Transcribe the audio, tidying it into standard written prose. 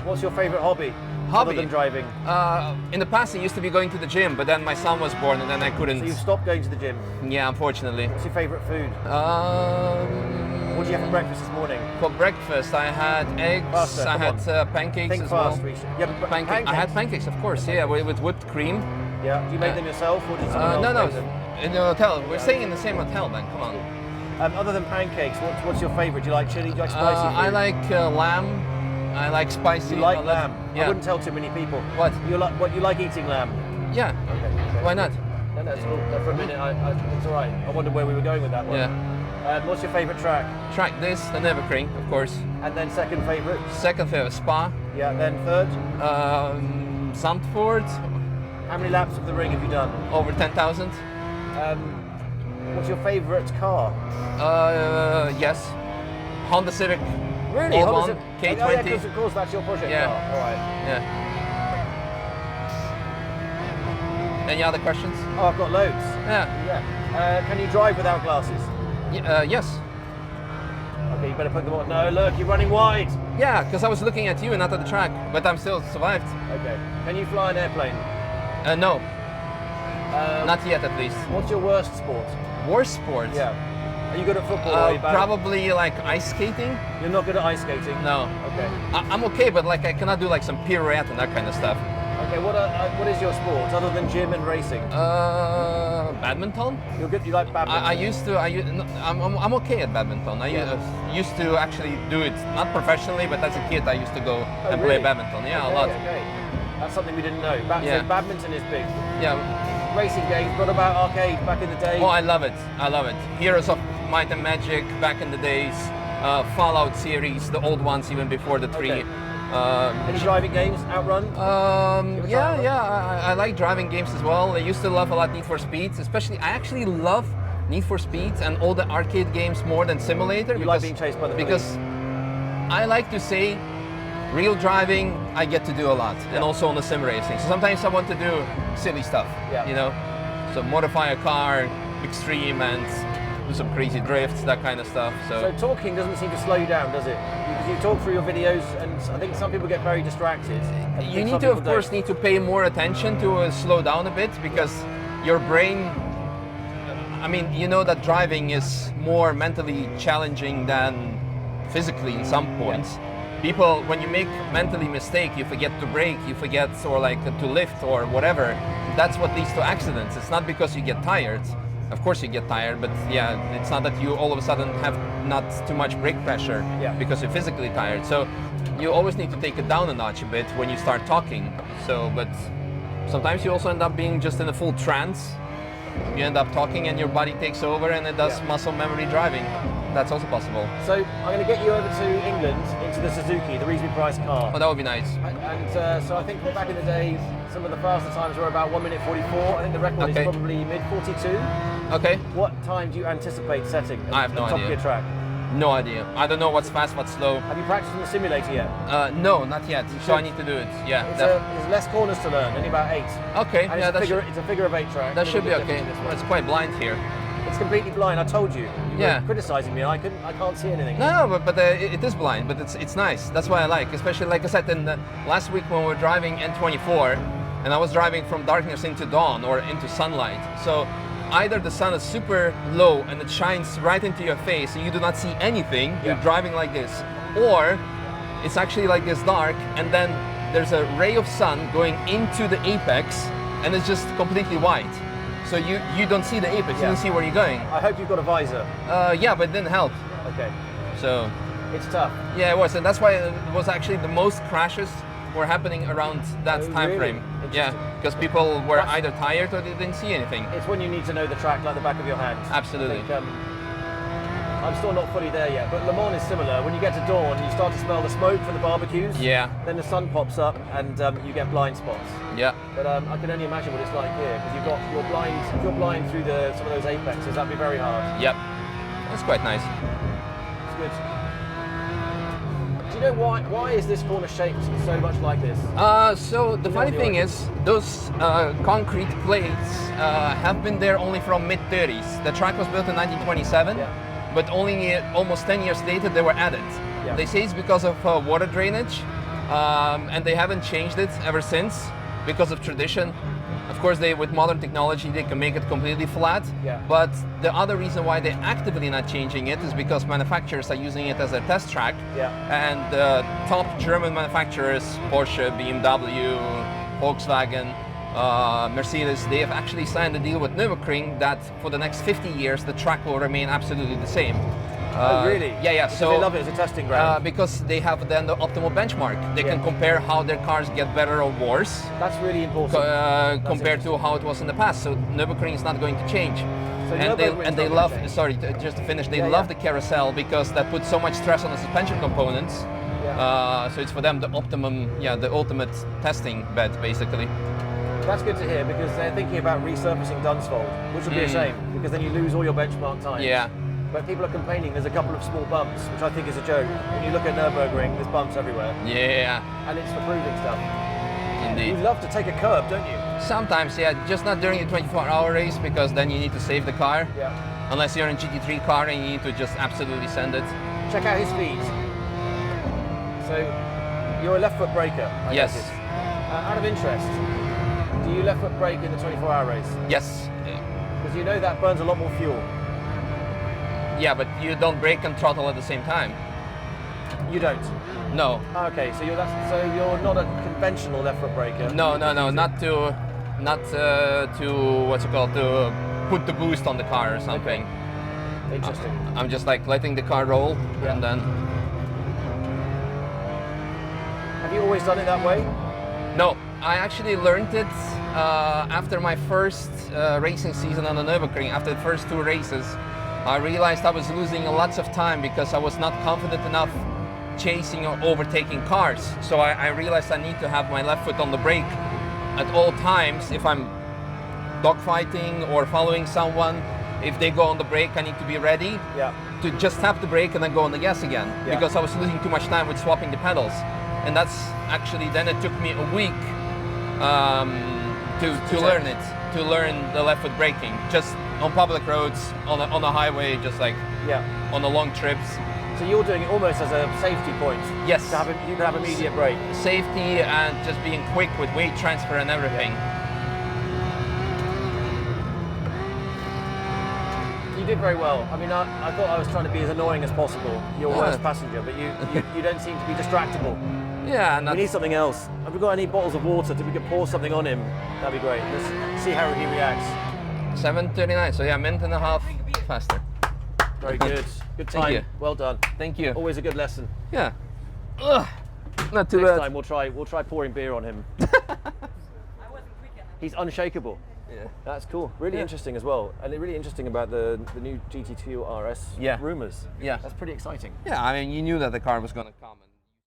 What's your favorite hobby? Hobby? Other than driving. In the past, it used to be going to the gym, but then my son was born, and then I couldn't. So you've stopped going to the gym? Yeah, unfortunately. What's your favorite food? What did you have for breakfast this morning? For breakfast, I had eggs. Faster, I had pancakes Think as fast, well. Yeah, but pancakes. I had pancakes, of course. Yeah, with whipped cream. Yeah. Do you make them yourself, or did someone else No, make them? in the hotel. We're staying in the same hotel, man. Come on. Other than pancakes, what's your favorite? Do you like chili? Do you like spicy food? I like lamb. I like spicy. You like lamb? Yeah. I wouldn't tell too many people. What? You like eating lamb? Yeah. Okay. Why not? No, it's all, for a minute, it's all right. I wondered where we were going with that one. Yeah. What's your favourite track? Track this, the Nürburgring, of course. And then second favourite? Second favourite, Spa. Yeah, then third? Zandvoort. How many laps of the ring have you done? Over 10,000. What's your favourite car? Yes. Honda Civic. Really? All Honda one, Civic? K20. Oh, yeah, because of course that's your project Yeah. car. All right. Yeah. Any other questions? Oh, I've got loads. Yeah. Can you drive without glasses? Yes. Okay, you better put them on. No, look, you're running wide. Yeah, because I was looking at you and not at the track, but I'm still survived. Okay. Can you fly an airplane? No. Not yet, at least. What's your worst sport? Worst sport? Yeah. Are you good at football? Or are you bad? Probably like ice skating. You're not good at ice skating? No. Okay. I'm okay, but like I cannot do like some pirouette and that kind of stuff. Okay, what is your sport other than gym and racing? Badminton. You're good. You like badminton? I'm okay at badminton. I used to actually do it, not professionally, but as a kid I used to go and play badminton. Yeah, okay, a lot. Okay. That's something we didn't know. Yeah. So badminton is big. Yeah. Racing games. What about arcade back in the day? Oh, I love it. I love it. Heroes of Might and Magic back in the days. Fallout series, the old ones even before the 3. Okay. Any driving games? Outrun? I like driving games as well. I used to love a lot Need for Speed, especially. I actually love Need for Speed and all the arcade games more than Simulator. You like being chased by the police? Because I like to say, real driving I get to do a lot, and also on the sim racing. So sometimes I want to do silly stuff, you know, so modify a car, extreme, and do some crazy drifts, that kind of stuff. So talking doesn't seem to slow you down, does it? You talk through your videos, and I think some people get very distracted. You need to, of course, need to pay more attention to slow down a bit, because your brain, I mean, you know that driving is more mentally challenging than physically in some points. People, when you make mentally mistake, you forget to brake, you forget or like to lift or whatever. That's what leads to accidents. It's not because you get tired. Of course you get tired, but yeah, it's not that you all of a sudden have not too much brake pressure because you're physically tired. So you always need to take it down a notch a bit when you start talking. So, but sometimes you also end up being just in a full trance. You end up talking and your body takes over and it does muscle memory driving. That's also possible. So I'm going to get you over to England into the Suzuki, the reasonably priced car. Oh, that would be nice. And so I think back in the day, some of the faster times were about 1 minute 44. I think the record is probably mid 42. Okay. What time do you anticipate setting I have no top idea. of your track? No idea. I don't know what's fast, what's slow. Have you practiced in the simulator yet? No, not yet. So I need to do it. Yeah. There's less corners to learn, only about 8. Okay. And yeah, it's a figure of 8 track. That should be okay. It's quite blind here. It's completely blind. I told you. You were criticizing me. I can't see anything. No, but it is blind. But it's nice. That's why I like. Especially like I said in the last week when we were driving N24, and I was driving from darkness into dawn or into sunlight. So either the sun is super low and it shines right into your face and you do not see anything, you're driving like this, or it's actually like this dark and then there's a ray of sun going into the apex and it's just completely white. So you don't see the apex, you don't see where you're going. I hope you've got a visor. Yeah, but it didn't help. Okay. So it's tough. Yeah, it was, and that's why it was actually the most crashes were happening around that time frame. Yeah, because people were either tired or they didn't see anything. It's when you need to know the track like the back of your hand. Absolutely. I'm still not fully there yet, but Le Mans is similar. When you get to dawn, you start to smell the smoke from the barbecues. Yeah. Then the sun pops up and you get blind spots. Yeah. But I can only imagine what it's like here, because you're blind. If you're blind through some of those apexes, that'd be very hard. Yep. That's quite nice. It's good. Do you know why is this corner shaped so much like this? So the funny thing is, those concrete plates have been there only from mid-30s. The track was built in 1927, but only almost 10 years later they were added. They say it's because of water drainage, and they haven't changed it ever since because of tradition. Of course, with modern technology, they can make it completely flat. Yeah. But the other reason why they're actively not changing it is because manufacturers are using it as a test track. Yeah. And top German manufacturers, Porsche, BMW, Volkswagen, Mercedes, they have actually signed a deal with Nürburgring that for the next 50 years, the track will remain absolutely the same. Oh, really? Yeah, yeah. Because so they love it as a testing ground. because they have then the optimal benchmark. They can compare how their cars get better or worse That's really important. compared to how it was in the past. So Nürburgring is not going to change. So And they love, sorry, just to finish, they love the carousel because that puts so much stress on the suspension components. Yeah. So it's for them the optimum, the ultimate testing bed, basically. That's good to hear because they're thinking about resurfacing Dunsfold, which would be a shame because then you lose all your benchmark times. Yeah. But people are complaining there's a couple of small bumps, which I think is a joke. When you look at Nürburgring, there's bumps everywhere. Yeah. And it's for proving stuff. Indeed. You love to take a curb, don't you? Sometimes, yeah, just not during the 24-hour race because then you need to save the car. Yeah. Unless you're in a GT3 car and you need to just absolutely send it. Check out his feet. So, you're a left foot braker. I Yes. noticed. Out of interest, do you left foot brake in the 24-hour race? Yes. Because you know that burns a lot more fuel. Yeah, but you don't brake and throttle at the same time. You don't. No. Okay, so you're not a conventional left foot braker. No, not to what's it called, to put the boost on the car or something. Interesting. I'm just like letting the car roll and then. Have you always done it that way? No, I actually learned it after my first racing season on the Nürburgring. After the first 2 races, I realized I was losing lots of time because I was not confident enough chasing or overtaking cars. So I realized I need to have my left foot on the brake at all times. If I'm dogfighting or following someone, if they go on the brake, I need to be ready to just tap the brake and then go on the gas again because I was losing too much time with swapping the pedals. And that's actually, then it took me a week to learn it, to learn the left foot braking, just on public roads, on a highway, just like on the long trips. So you're doing it almost as a safety point. Yes. You can have immediate brake. Safety and just being quick with weight transfer and everything. You did very well. I mean, I thought I was trying to be as annoying as possible, your worst passenger, but you don't seem to be distractible. Yeah, we need something else. Have we got any bottles of water? If we could pour something on him, that'd be great. Let's see how he reacts. 7:39, so yeah, a minute and a half faster. Very good. Good time. Thank you. Well done. Thank you. Always a good lesson. Yeah. Ugh, not too Next bad. time we'll try pouring beer on him. He's unshakable. Yeah. That's cool. Really interesting as well. And really interesting about the new GT2 RS rumours. Yeah. That's pretty exciting. Yeah, I mean, you knew that the car was going to come.